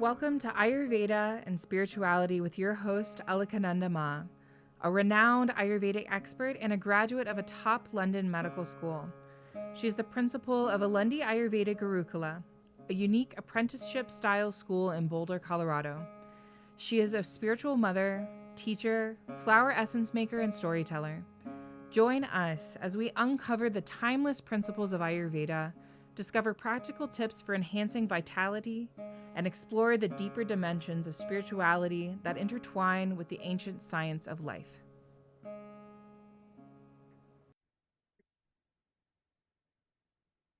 Welcome to Ayurveda and Spirituality with your host, Alakananda Ma, a renowned Ayurvedic expert and a graduate of a top London medical school. She is the principal of Alundi Ayurveda Gurukula, a unique apprenticeship-style school in Boulder, Colorado. She is a spiritual mother, teacher, flower essence maker, and storyteller. Join us as we uncover the timeless principles of Ayurveda, discover practical tips for enhancing vitality, and explore the deeper dimensions of spirituality that intertwine with the ancient science of life.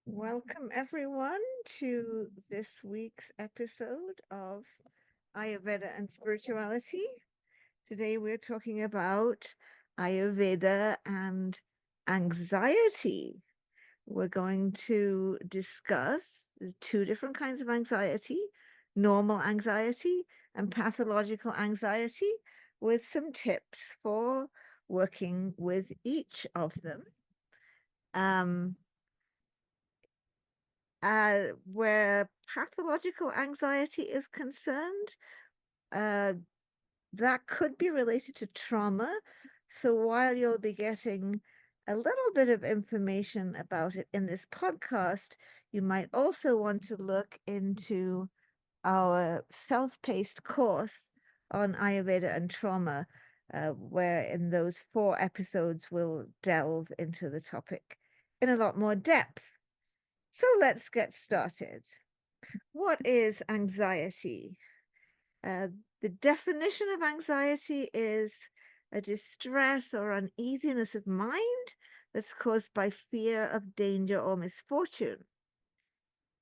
Welcome, everyone, to this week's episode of Ayurveda and Spirituality. Today, we're talking about Ayurveda and anxiety. We're going to discuss two different kinds of anxiety, normal anxiety and pathological anxiety, with some tips for working with each of them. Where pathological anxiety is concerned, that could be related to trauma. So while you'll be getting a little bit of information about it in this podcast, you might also want to look into our self-paced course on Ayurveda and trauma, where in those 4 episodes we'll delve into the topic in a lot more depth. So let's get started. What is anxiety? The definition of anxiety is a distress or uneasiness of mind that's caused by fear of danger or misfortune.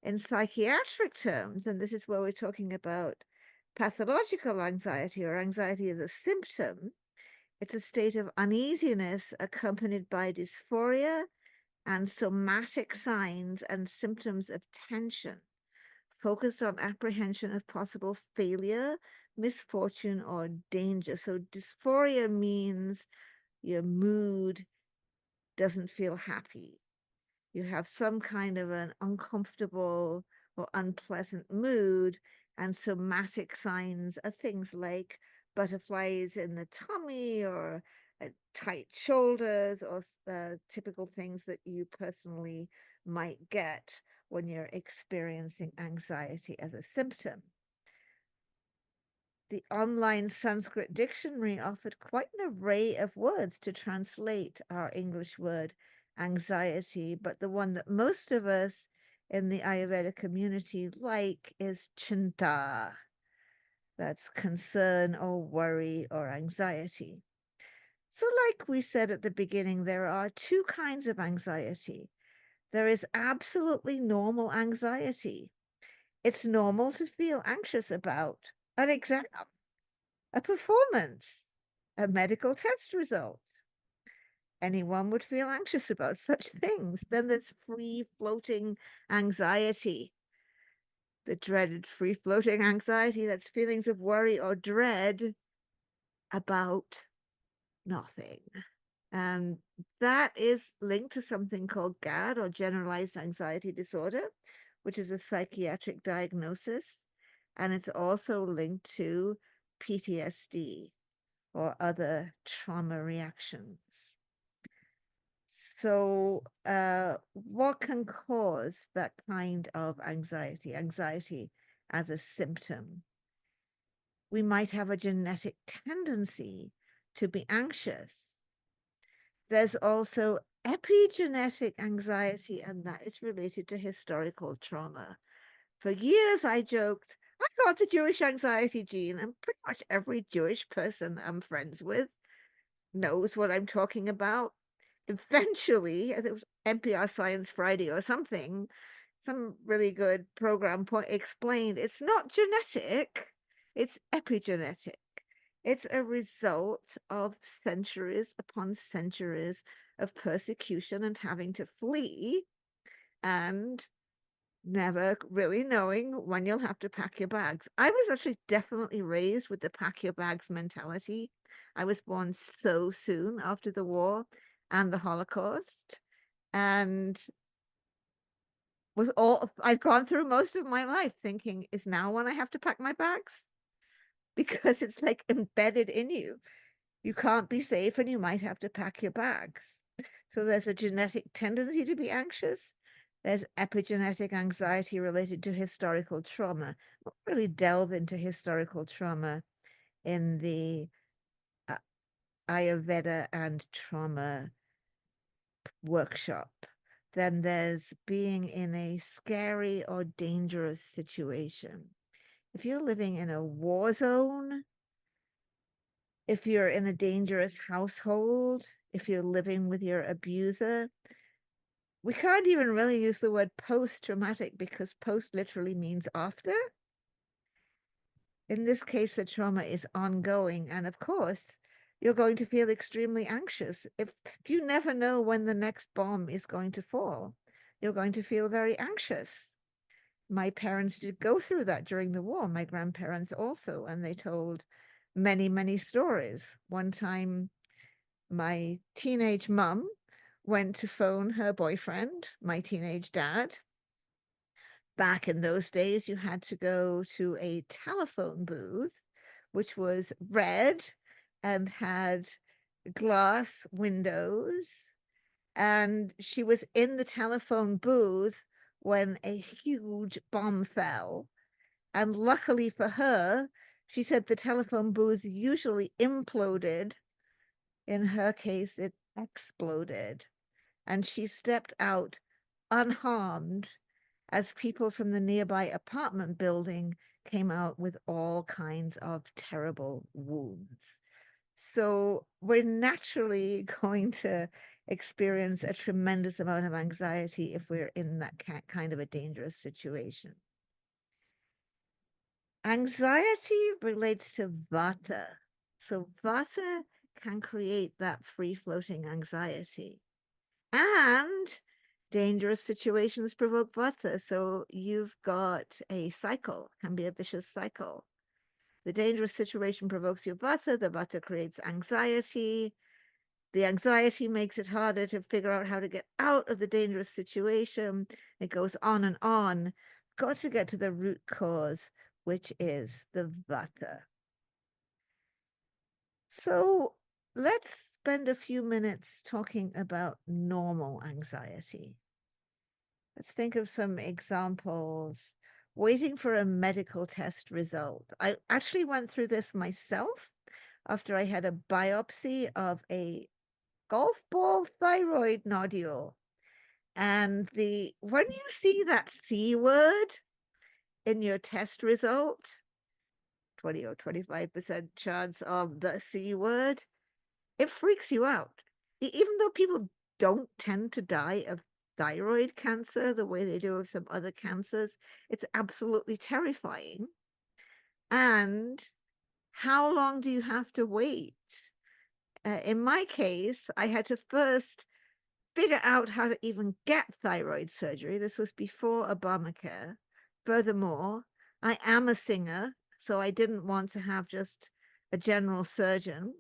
In psychiatric terms, and this is where we're talking about pathological anxiety or anxiety as a symptom, it's a state of uneasiness accompanied by dysphoria and somatic signs and symptoms of tension, focused on apprehension of possible failure, misfortune, or danger. So dysphoria means your mood doesn't feel happy. You have some kind of an uncomfortable or unpleasant mood, and somatic signs are things like butterflies in the tummy or tight shoulders, or typical things that you personally might get when you're experiencing anxiety as a symptom. The online Sanskrit dictionary offered quite an array of words to translate our English word anxiety, but the one that most of us in the Ayurveda community like is chinta. That's concern or worry or anxiety. So, like we said at the beginning, there are 2 kinds of anxiety. There is absolutely normal anxiety. It's normal to feel anxious about an exam, a performance, a medical test result. Anyone would feel anxious about such things. Then there's free floating anxiety, the dreaded free floating anxiety. That's feelings of worry or dread about nothing. And that is linked to something called GAD, or generalized anxiety disorder, which is a psychiatric diagnosis. And it's also linked to PTSD or other trauma reactions. So, what can cause that kind of anxiety? Anxiety as a symptom. We might have a genetic tendency to be anxious. There's also epigenetic anxiety, and that is related to historical trauma. For years, I joked, I got the Jewish anxiety gene, and pretty much every Jewish person I'm friends with knows what I'm talking about. Eventually, it was NPR Science Friday or something, some really good program explained it's not genetic, it's epigenetic. It's a result of centuries upon centuries of persecution and having to flee, and never really knowing when you'll have to pack your bags. I was actually definitely raised with the pack your bags mentality. I was born so soon after the war and the Holocaust, and I've gone through most of my life thinking, is now when I have to pack my bags? Because it's like embedded in you. You can't be safe and you might have to pack your bags. So there's a genetic tendency to be anxious. There's epigenetic anxiety related to historical trauma. We'll really delve into historical trauma in the uh, Ayurveda and trauma workshop. Then there's being in a scary or dangerous situation. If you're living in a war zone, if you're in a dangerous household, if you're living with your abuser, we can't even really use the word post-traumatic because post literally means after. In this case, the trauma is ongoing. And of course, you're going to feel extremely anxious. If you never know when the next bomb is going to fall, you're going to feel very anxious. My parents did go through that during the war, my grandparents also, and they told many, many stories. One time, my teenage mum went to phone her boyfriend, my teenage dad. Back in those days, you had to go to a telephone booth, which was red and had glass windows. And she was in the telephone booth when a huge bomb fell. And luckily for her, she said the telephone booth usually imploded. In her case, it exploded. And she stepped out unharmed as people from the nearby apartment building came out with all kinds of terrible wounds. So we're naturally going to experience a tremendous amount of anxiety if we're in that kind of a dangerous situation. Anxiety relates to vata. So vata can create that free-floating anxiety. And dangerous situations provoke vata. So you've got a cycle, can be a vicious cycle. The dangerous situation provokes your vata. The vata creates anxiety. The anxiety makes it harder to figure out how to get out of the dangerous situation. It goes on and on. Got to get to the root cause, which is the vata. So let's spend a few minutes talking about normal anxiety. Let's think of some examples. Waiting for a medical test result. I actually went through this myself after I had a biopsy of a golf ball thyroid nodule. And when you see that C word in your test result, 20 or 25% chance of the C word, it freaks you out. Even though people don't tend to die of thyroid cancer the way they do of some other cancers, it's absolutely terrifying. And how long do you have to wait? In my case, I had to first figure out how to even get thyroid surgery. This was before Obamacare. Furthermore, I am a singer, so I didn't want to have just a general surgeon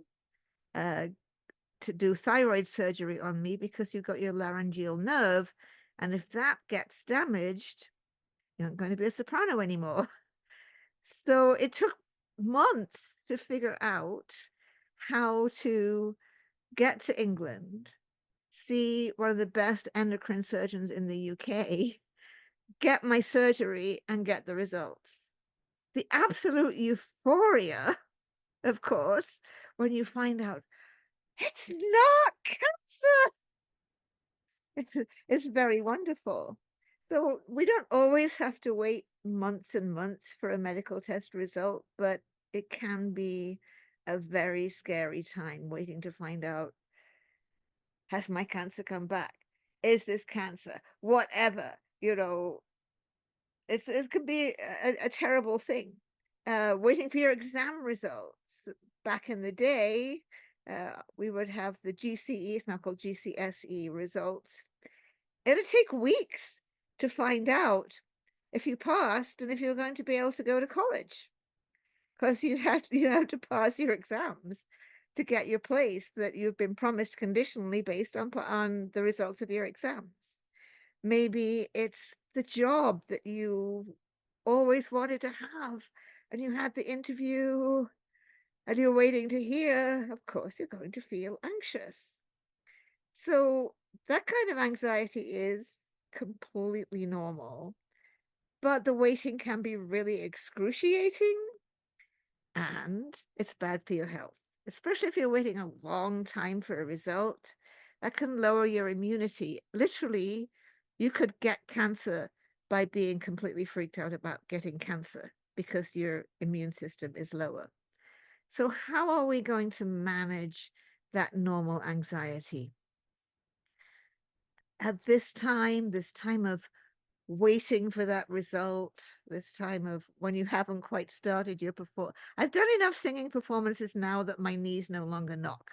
to do thyroid surgery on me because you've got your laryngeal nerve. And if that gets damaged, you're not going to be a soprano anymore. So it took months to figure out how to get to England, see one of the best endocrine surgeons in the UK, get my surgery, and get the results. The absolute euphoria, of course, when you find out it's not cancer. It's very wonderful. So we don't always have to wait months and months for a medical test result, but it can be a very scary time waiting to find out, has my cancer come back? Is this cancer? Whatever, it could be a terrible thing. Waiting for your exam results. Back in the day, we would have the GCE, it's now called GCSE results. It'd take weeks to find out if you passed and if you're going to be able to go to college, because you have to pass your exams to get your place that you've been promised conditionally based on the results of your exams. Maybe it's the job that you always wanted to have, and you had the interview and you're waiting to hear, of course, you're going to feel anxious. So that kind of anxiety is completely normal, but the waiting can be really excruciating and it's bad for your health, especially if you're waiting a long time for a result. That can lower your immunity. Literally, you could get cancer by being completely freaked out about getting cancer because your immune system is lower. So, how are we going to manage that normal anxiety? At this time of waiting for that result, this time of when you haven't quite started your perform I've done enough singing performances now that my knees no longer knock,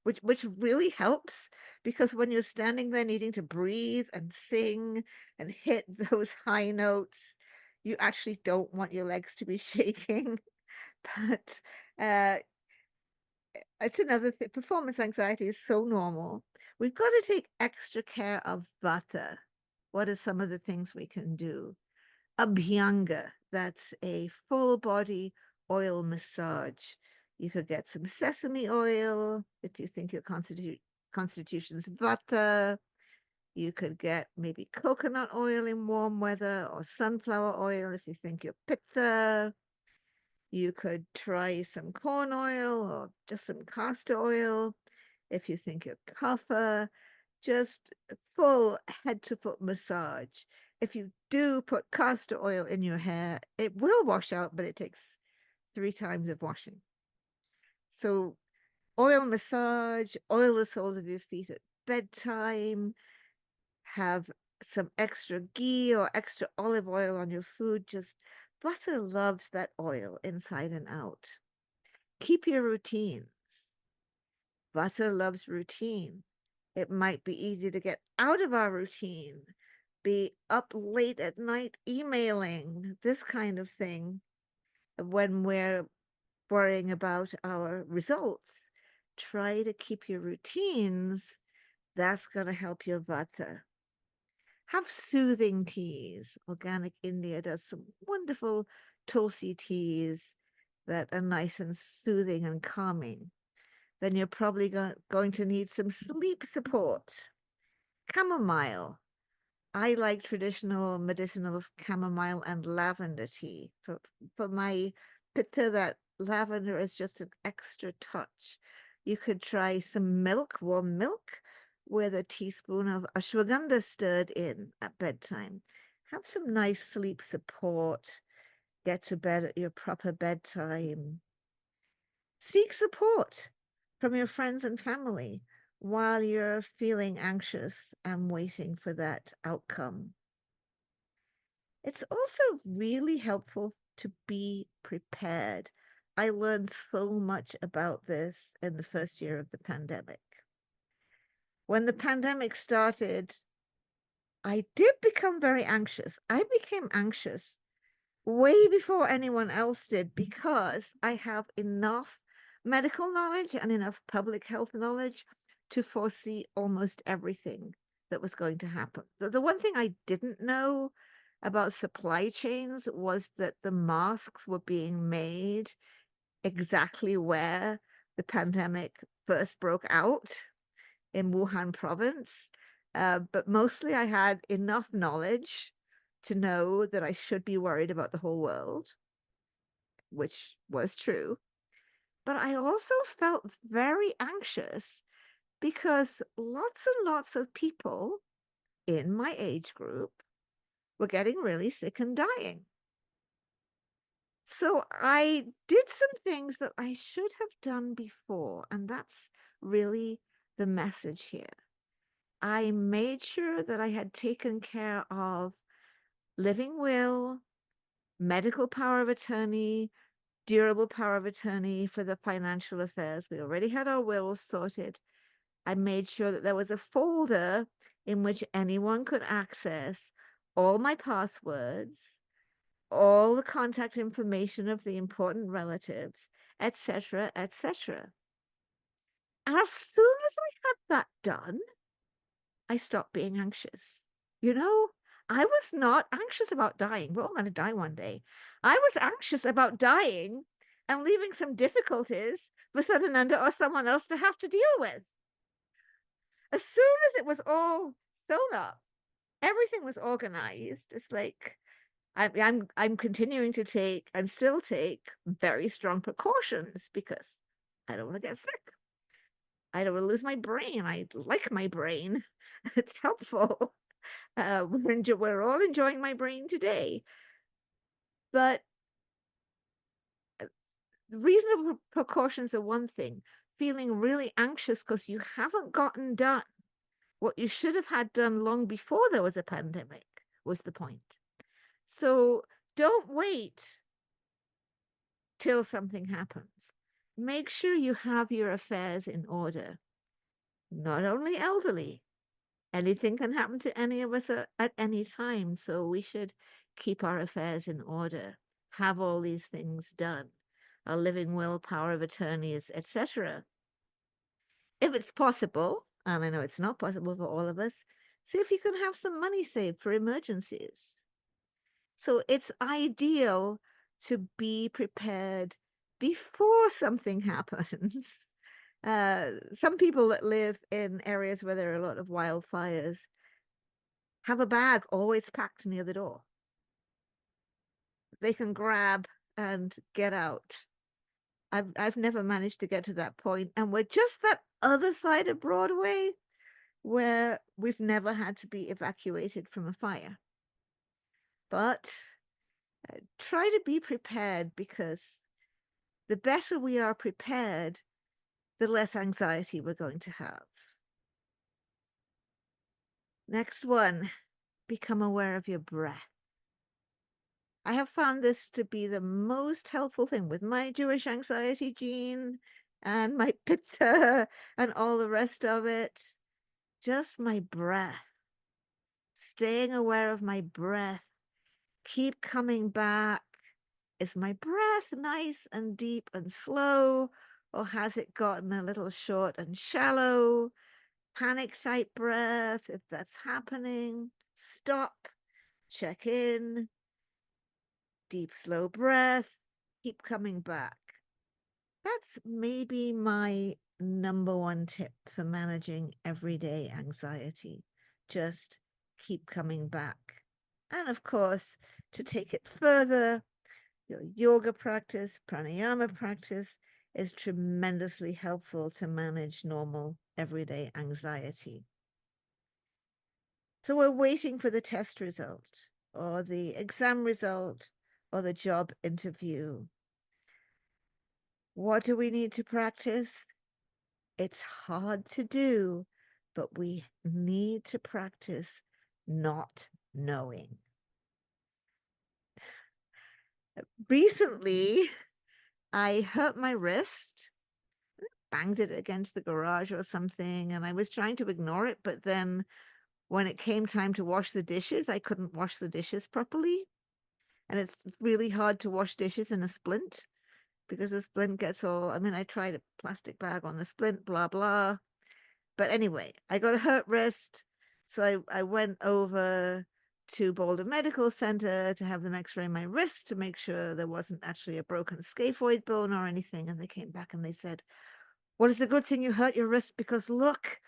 which really helps because when you're standing there needing to breathe and sing and hit those high notes, you actually don't want your legs to be shaking. But uh, it's another thing. Performance anxiety is so normal. We've got to take extra care of vata. What are some of the things we can do? Abhyanga, that's a full body oil massage. You could get some sesame oil if you think your constitution's vata. You could get maybe coconut oil in warm weather or sunflower oil if you think you're pitta. You could try some corn oil or just some castor oil if you think you're kapha. Just full head to foot massage. If you do put castor oil in your hair, it will wash out, but it takes 3 times of washing. So oil massage, oil the soles of your feet at bedtime, have some extra ghee or extra olive oil on your food. Just butter loves that oil inside and out. Keep your routines. Butter loves routine. It might be easy to get out of our routine, be up late at night emailing, this kind of thing, when we're worrying about our results. Try to keep your routines. That's going to help your vata. Have soothing teas. Organic India does some wonderful tulsi teas that are nice and soothing and calming. Then you're probably going to need some sleep support. Chamomile. I like traditional medicinal chamomile and lavender tea. For my pitta, that lavender is just an extra touch. You could try some milk, warm milk, with a teaspoon of ashwagandha stirred in at bedtime. Have some nice sleep support. Get to bed at your proper bedtime. Seek support from your friends and family while you're feeling anxious and waiting for that outcome. It's also really helpful to be prepared. I learned so much about this in the first year of the pandemic. When the pandemic started, I did become very anxious. I became anxious way before anyone else did because I have enough medical knowledge and enough public health knowledge to foresee almost everything that was going to happen. The one thing I didn't know about supply chains was that the masks were being made exactly where the pandemic first broke out in Wuhan province. But mostly I had enough knowledge to know that I should be worried about the whole world, which was true. But I also felt very anxious because lots and lots of people in my age group were getting really sick and dying. So I did some things that I should have done before, and that's really the message here. I made sure that I had taken care of living will, medical power of attorney, durable power of attorney for the financial affairs. We already had our wills sorted. I made sure that there was a folder in which anyone could access all my passwords, all the contact information of the important relatives, etc., etc. As soon as I had that done, I stopped being anxious. You know, I was not anxious about dying. We're all going to die one day. I was anxious about dying and leaving some difficulties for Sadananda or someone else to have to deal with. As soon as it was all sewn up, everything was organized. It's like I'm continuing to take and still take very strong precautions because I don't want to get sick. I don't want to lose my brain. I like my brain. It's helpful. We're all enjoying my brain today. But reasonable precautions are one thing. Feeling really anxious because you haven't gotten done what you should have had done long before there was a pandemic was the point. So don't wait till something happens. Make sure you have your affairs in order. Not only elderly, anything can happen to any of us at any time. So we should keep our affairs in order, have all these things done, a living will, power of attorneys, etc. If it's possible, and I know it's not possible for all of us, see if you can have some money saved for emergencies. So it's ideal to be prepared before something happens. Some people that live in areas where there are a lot of wildfires have a bag always packed near the door. They can grab and get out. I've never managed to get to that point, and we're just that other side of Broadway where we've never had to be evacuated from a fire. But try to be prepared, because the better we are prepared, the less anxiety we're going to have. Next one, become aware of your breath. I have found this to be the most helpful thing with my Jewish anxiety gene and my pitta and all the rest of it. Just my breath. Staying aware of my breath. Keep coming back. Is my breath nice and deep and slow, or has it gotten a little short and shallow? Panic type breath, if that's happening, stop, check in, deep, slow breath, keep coming back. That's maybe my number one tip for managing everyday anxiety. Just keep coming back. And of course, to take it further, your yoga practice, pranayama practice is tremendously helpful to manage normal everyday anxiety. So we're waiting for the test result or the exam result or the job interview. What do we need to practice? It's hard to do, but we need to practice not knowing. Recently, I hurt my wrist, banged it against the garage or something, and I was trying to ignore it, but then when it came time to wash the dishes, I couldn't wash the dishes properly. And it's really hard to wash dishes in a splint because the splint gets all, I mean, I tried a plastic bag on the splint, blah, blah. But anyway, I got a hurt wrist. So I went over to Boulder Medical Center to have them x-ray my wrist to make sure there wasn't actually a broken scaphoid bone or anything. And they came back and they said, well, it's a good thing you hurt your wrist, because look,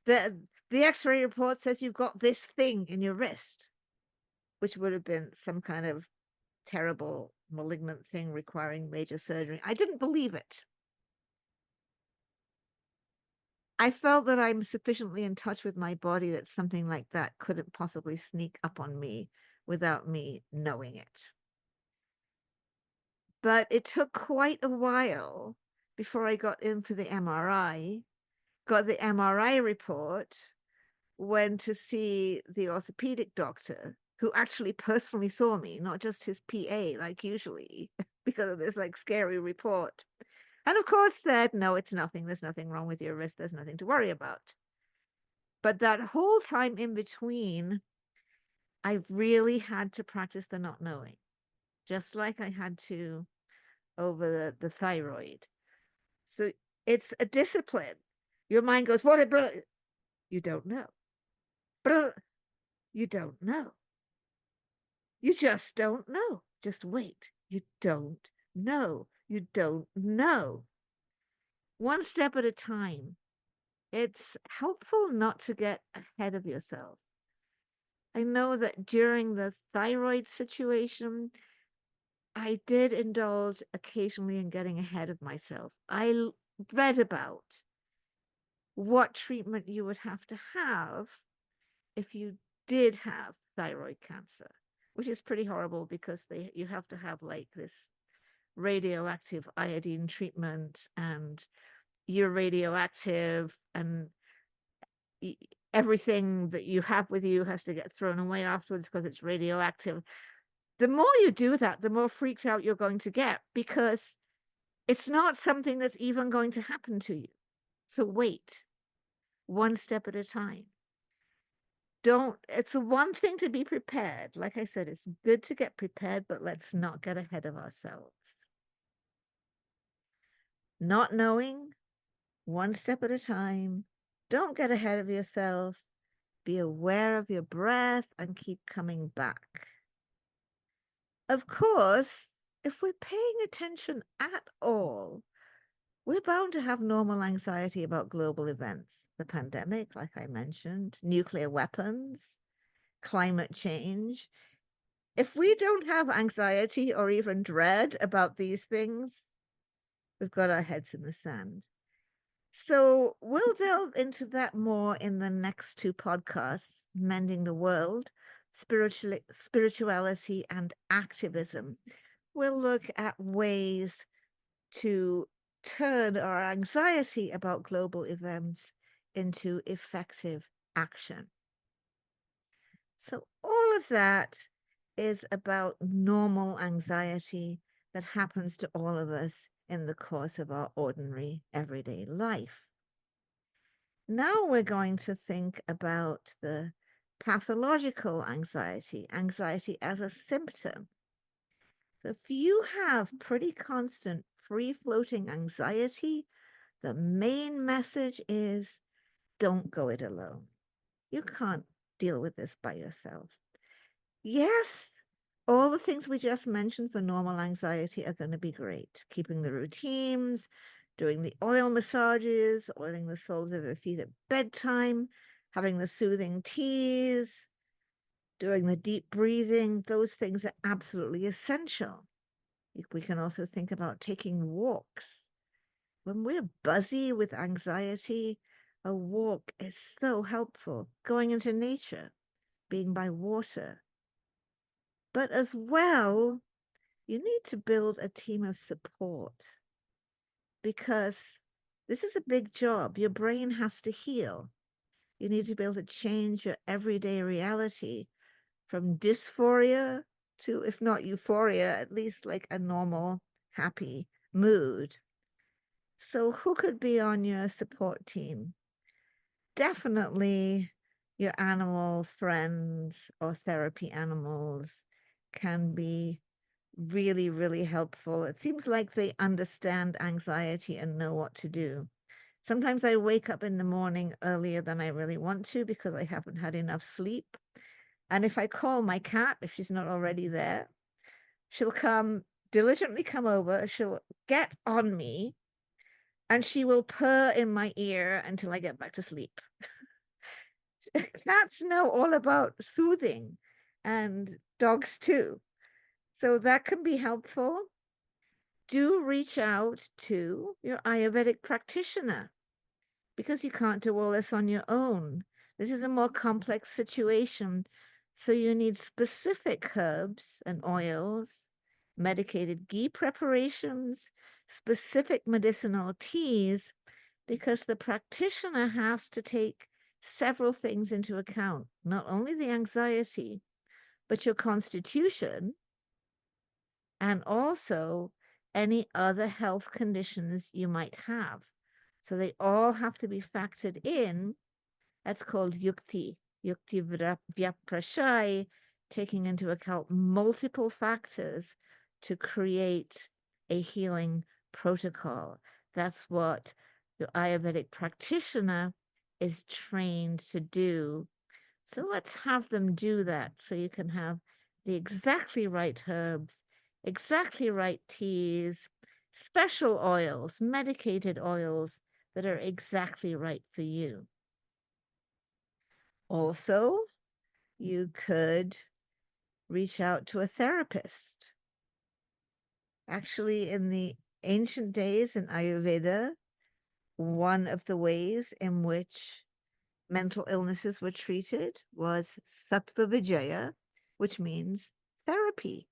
the x-ray report says you've got this thing in your wrist, which would have been some kind of terrible malignant thing requiring major surgery. I didn't believe it. I felt that I'm sufficiently in touch with my body that something like that couldn't possibly sneak up on me without me knowing it. But it took quite a while before I got in for the MRI, got the MRI report, went to see the orthopedic doctor, who actually personally saw me, not just his PA like usually, because of this like scary report. And of course said, no, it's nothing. There's nothing wrong with your wrist. There's nothing to worry about. But that whole time in between, I really had to practice the not knowing, just like I had to over the thyroid. So it's a discipline. Your mind goes, what? You don't know. You don't know. You just don't know. Just wait. You don't know. You don't know. One step at a time. It's helpful not to get ahead of yourself. I know that during the thyroid situation, I did indulge occasionally in getting ahead of myself. Read about what treatment you would have to have if you did have thyroid cancer, which is pretty horrible because you have to have like this radioactive iodine treatment, and you're radioactive, and everything that you have with you has to get thrown away afterwards because it's radioactive. The more you do that, the more freaked out you're going to get because it's not something that's even going to happen to you. So wait, one step at a time. It's the one thing to be prepared. Like I said, it's good to get prepared, but let's not get ahead of ourselves. Not knowing, one step at a time. Don't get ahead of yourself. Be aware of your breath and keep coming back. Of course, if we're paying attention at all, we're bound to have normal anxiety about global events. The pandemic, like I mentioned, nuclear weapons, climate change. If we don't have anxiety or even dread about these things, we've got our heads in the sand. So we'll delve into that more in the next two podcasts, Mending the World, Spirituality and Activism. We'll look at ways to turn our anxiety about global events into effective action. So all of that is about normal anxiety that happens to all of us in the course of our ordinary everyday life. Now we're going to think about the pathological anxiety, anxiety as a symptom. So if you have pretty constant free-floating anxiety, the main message is don't go it alone. You can't deal with this by yourself. Yes, all the things we just mentioned for normal anxiety are going to be great. Keeping the routines, doing the oil massages, oiling the soles of your feet at bedtime, having the soothing teas, doing the deep breathing, those things are absolutely essential. We can also think about taking walks. When we're buzzy with anxiety, a walk is so helpful. Going into nature, being by water. But as well, you need to build a team of support because this is a big job. Your brain has to heal. You need to be able to change your everyday reality from dysphoria to, if not euphoria, at least like a normal, happy mood. So who could be on your support team? Definitely your animal friends or therapy animals can be really, really helpful. It seems like they understand anxiety and know what to do. Sometimes I wake up in the morning earlier than I really want to because I haven't had enough sleep. And if I call my cat, if she's not already there, she'll diligently come over, she'll get on me, and she will purr in my ear until I get back to sleep. Cats know all about soothing, and dogs too. So that can be helpful. Do reach out to your Ayurvedic practitioner because you can't do all this on your own. This is a more complex situation. So you need specific herbs and oils, medicated ghee preparations, specific medicinal teas, because the practitioner has to take several things into account, not only the anxiety, but your constitution and also any other health conditions you might have. So they all have to be factored in. That's called yukti, vyaprashai, taking into account multiple factors to create a healing protocol. That's what the Ayurvedic practitioner is trained to do. So let's have them do that so you can have the exactly right herbs, exactly right teas, special oils, medicated oils that are exactly right for you. Also, you could reach out to a therapist. Actually, in the ancient days in Ayurveda, one of the ways in which mental illnesses were treated was sattva vijaya, which means therapy.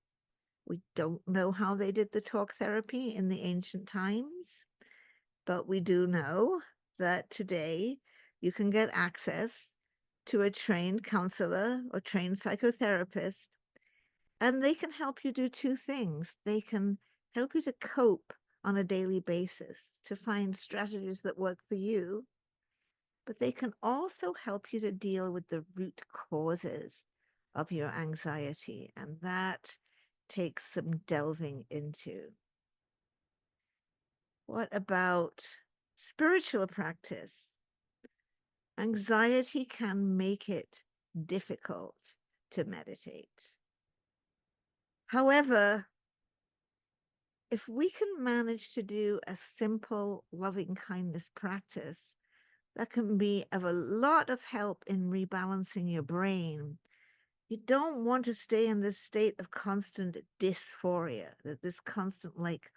We don't know how they did the talk therapy in the ancient times, but we do know that today you can get access to a trained counselor or trained psychotherapist, and they can help you do two things. They can help you to cope on a daily basis, to find strategies that work for you, but they can also help you to deal with the root causes of your anxiety, and that takes some delving into. What about spiritual practice? Anxiety can make it difficult to meditate. However, if we can manage to do a simple loving kindness practice, that can be of a lot of help in rebalancing your brain. You don't want to stay in this state of constant dysphoria, that this constant like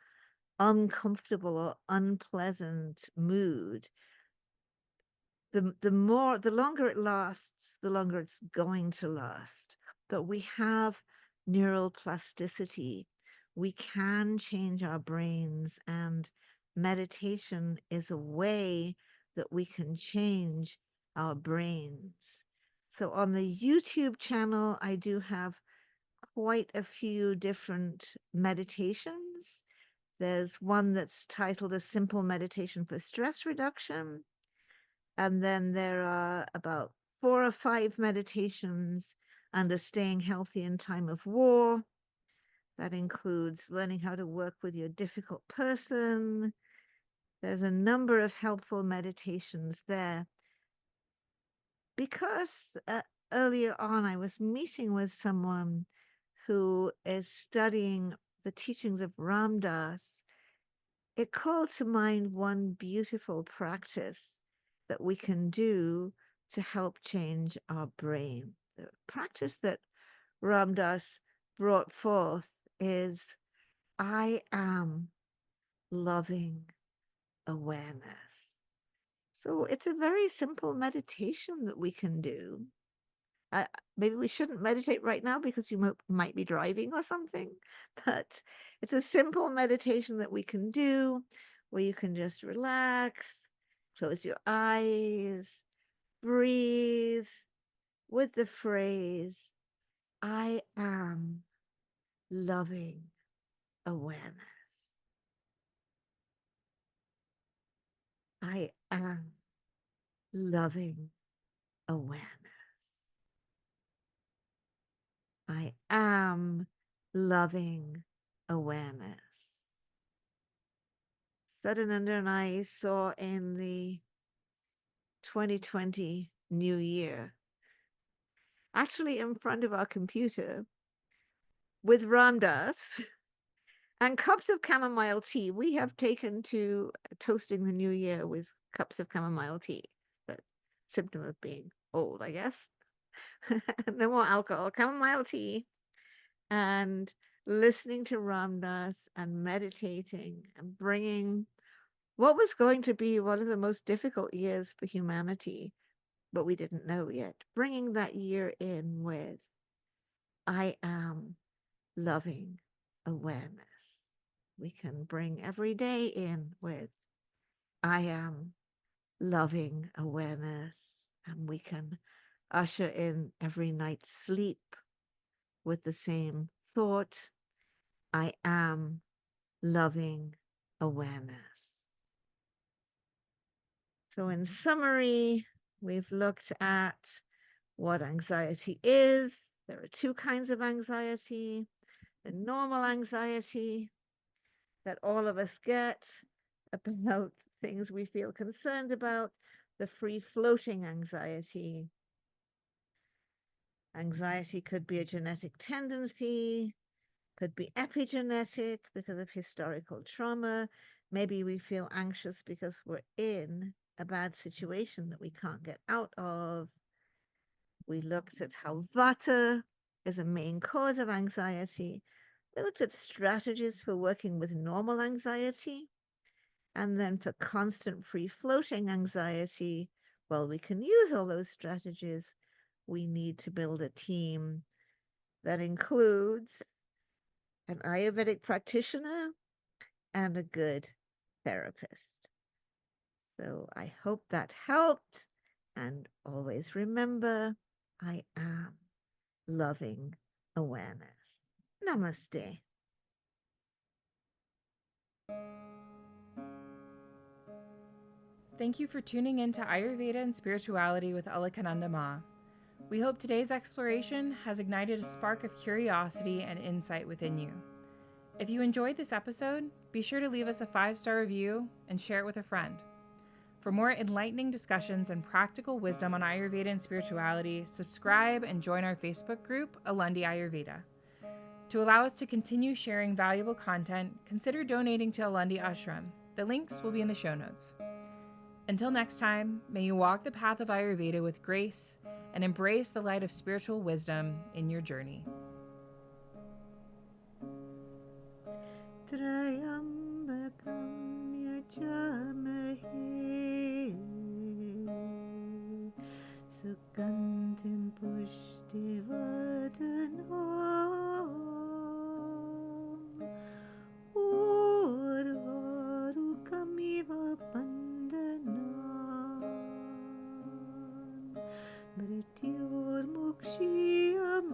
uncomfortable or unpleasant mood. The longer it lasts, the longer it's going to last. But we have neural plasticity. We can change our brains, and meditation is a way that we can change our brains. So on the YouTube channel, I do have quite a few different meditations. There's one that's titled A Simple Meditation for Stress Reduction. And then there are about 4 or 5 meditations under staying healthy in time of war. That includes learning how to work with your difficult person. There's a number of helpful meditations there. Because earlier on I was meeting with someone who is studying the teachings of Ram Dass, it called to mind one beautiful practice that we can do to help change our brain. The practice that Ram Dass brought forth is I am loving awareness. So it's a very simple meditation that we can do. Maybe we shouldn't meditate right now because you might be driving or something, but it's a simple meditation that we can do where you can just relax, close your eyes, breathe with the phrase, I am loving awareness. I am loving awareness. I am loving awareness. Sadananda and I saw in the 2020 New Year, actually in front of our computer with Ram Dass and cups of chamomile tea. We have taken to toasting the new year with cups of chamomile tea. That's a symptom of being old, I guess. No more alcohol, chamomile tea, and listening to Ram Dass and meditating and bringing what was going to be one of the most difficult years for humanity, but we didn't know yet. Bringing that year in with, I am loving awareness. We can bring every day in with, I am loving awareness. And we can usher in every night's sleep with the same thought, I am loving awareness. So in summary, we've looked at what anxiety is. There are 2 kinds of anxiety. The normal anxiety that all of us get about things we feel concerned about, the free-floating anxiety. Anxiety could be a genetic tendency, could be epigenetic because of historical trauma. Maybe we feel anxious because we're in a bad situation that we can't get out of. We looked at how Vata is a main cause of anxiety. We looked at strategies for working with normal anxiety. And then for constant free floating anxiety, well, we can use all those strategies. We need to build a team that includes an Ayurvedic practitioner and a good therapist. So I hope that helped. And always remember, I am loving awareness. Namaste. Thank you for tuning in to Ayurveda and Spirituality with Alakananda Ma. We hope today's exploration has ignited a spark of curiosity and insight within you. If you enjoyed this episode, be sure to leave us a 5-star review and share it with a friend. For more enlightening discussions and practical wisdom on Ayurveda and spirituality, subscribe and join our Facebook group, Alundi Ayurveda. To allow us to continue sharing valuable content, consider donating to Alundi Ashram. The links will be in the show notes. Until next time, may you walk the path of Ayurveda with grace and embrace the light of spiritual wisdom in your journey. Trayambakam yajamahe sugandhim pushtivardanam urvarukamiva bandanam mrityormukshiyam